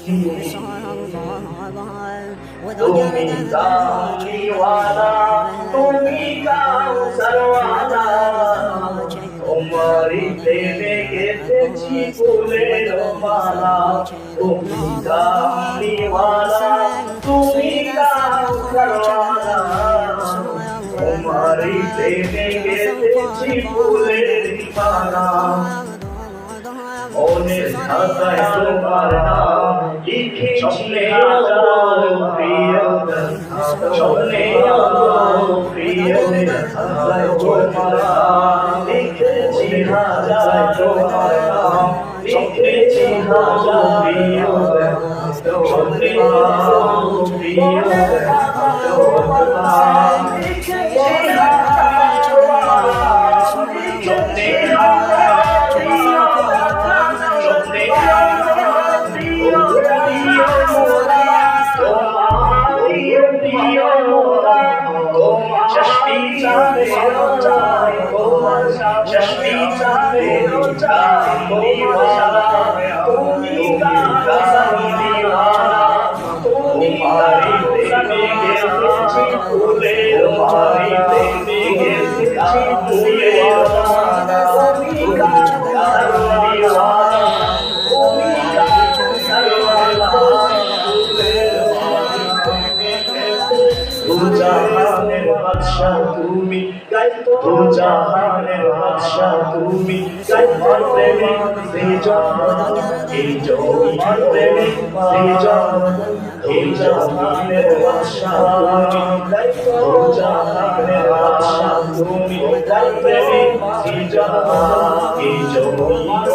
তুমি কামলিওয়ালা, তুমি কাউসারওয়ালা, তোমারই প্রেমে গেঁথেছি ফুলের মালা। তুমি কামলিওয়ালা, তুমি কাউসারওয়ালা, তোমারই প্রেমে গেঁথেছি ফুলের মালা। মনের খাতায় তোমার নাম লিখেছি হাজার প্রিয়, স্বপ্নে প্রিয় খাতায় তোমার নাম লিখেছি হাজার তোমার নাম লিখেছি হাজার প্রিয়, স্বপ্নে প্রিয় তোমার নাম লিখেছি হাজার তোমার নাম স্বপ্নে জাহানের বাদশা তুমি, দু জাহানের বাদশা তুমি, প্রেমে এই জমির প্রেমে এই জাহানের বাদশা তুমি, দু জাহানের বাদশা তুমি, প্রেমে এই জমির